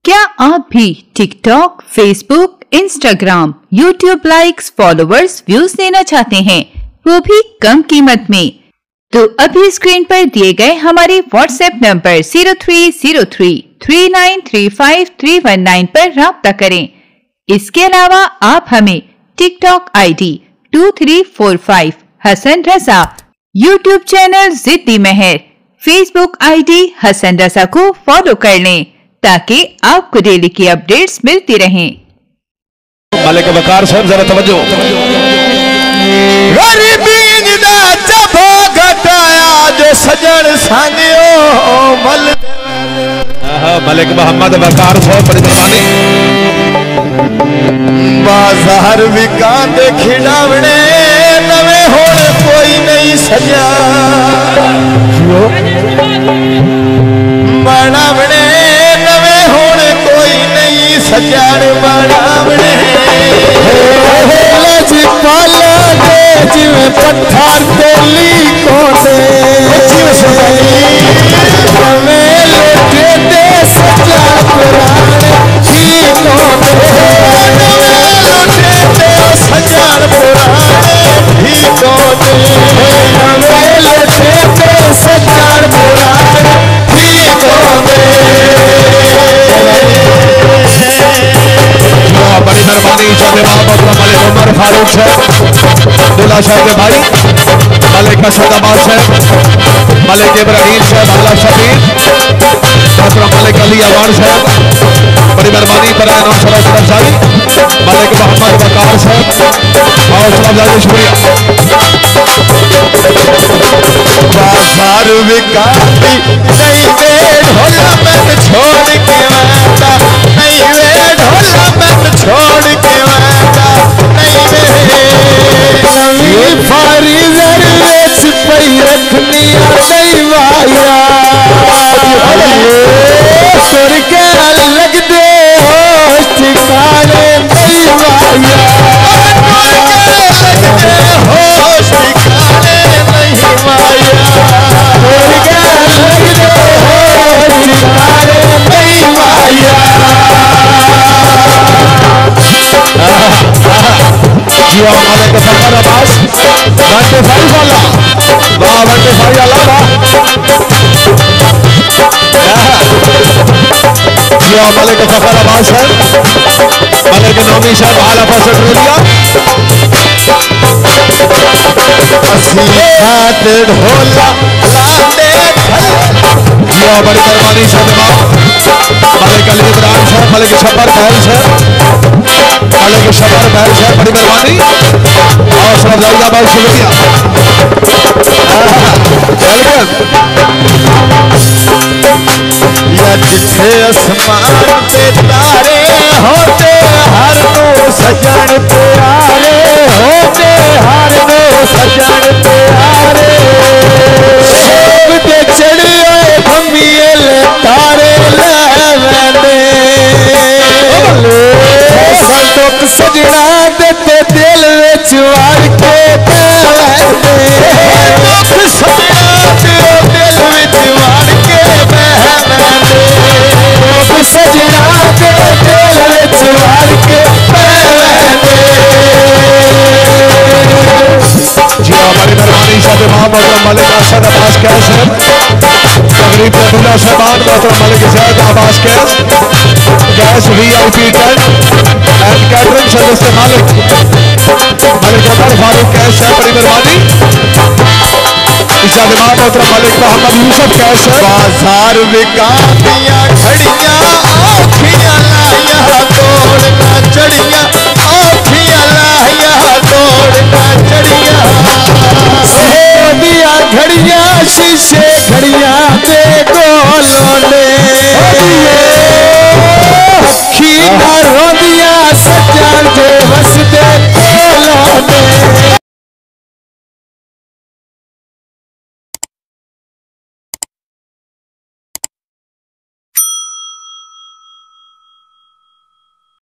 क्या आप भी TikTok, Facebook, Instagram, YouTube likes, followers, views देना चाहते हैं, वो भी कम कीमत में? तो अभी स्क्रीन पर दिए गए हमारे व्हाट्सएप नंबर 03033935 पर राब्ता करें। इसके अलावा आप हमें TikTok ID 2345 Hasan Raza, YouTube channel जिद्दी महर, फेसबुक आईडी हसन रजा को फॉलो कर लें ताकि आपको डेली की अपडेट्स मिलती रहें। मलिक वकार साहब जरा तवज्जो। गरीबी दा जबो घटाया जो सजन सांगियो मल मलिक मोहम्मद वकार साहब बड़ी मेहरबानी। बाजार विकांद खिड़ावने नवे होण कोई नहीं सजा बनावने नवे होण कोई नहीं सजान बनावने पाला दे जिवे पत्थर तेली को दे नवे लोटे दे सजा पुराने ही को दे नवे लोटे दे सजान पुराने ही को दे नवे लोटे दे सजान पुराने ही को दे। बड़ी मेहरबानी मलिक उमर फारूक साहब, दूल्हा साहब के भाई मलिक असदाबाद साहब, मलिक इब्राहिम साहब, अल्लाह शफीर, मलिक अली अवान साहब, बड़ी मेहरबानी पर सलाफजारी मलिक मोहम्मद वकार साहब और सलाफजारी शुक्रिया। बाजार विकाती नहीं वे ढोला मैं छोड़ के वादा नहीं वे ढोला मैं छोड़ के वादा नहीं वे फारी जरवेच पई रखनी नहीं वाया सुर के लग दे होश ठिकाने नहीं वाया होश ठिकाने नहीं वाया जिया मलिक फखर अब्बास 95 वाला वाह 95 वाला वाह जिया मलिक फखर अब्बास है मलिक नौमी साहब आला फसद रोलिया हाथ ढोला लाते जिया बड़ी मेहरबानी साहब मलिक अली इब्राहिम साहब मलिक शब्बर बहल साहब मलिक शब्बर बहल साहब बड़ी मेहरबानी और सब जायदा बहुत शुक्रिया। या जिथे आसमान पे तारे होते हर नो सजन प्यारे होते हर नो सजन प्यारे ते चढ़िए भमियल तारे लवने संतोख सजना देते दिल विच वार के संतोख सजना दिल विच वार के सजना के दिल विच वार के जी हमारी मेहरबानी साहब मोहम्मद मलिक असद अब्बास कैस तकरीब अब्दुल्ला साहबान मोहतरम Malik Zaid Abbas Qais gas VIP tent and catering service के मालिक मलिक उमर फारूक कैस है बड़ी मेहरबानी। इसका दिमाग मोहतरम मलिक मोहम्मद यूसुफ कैस है। बाजार विकातियां खड़ियां आँखियां लाया तोड़ना चढ़ियां आँखियां लाया तोड़ना चढ़ियां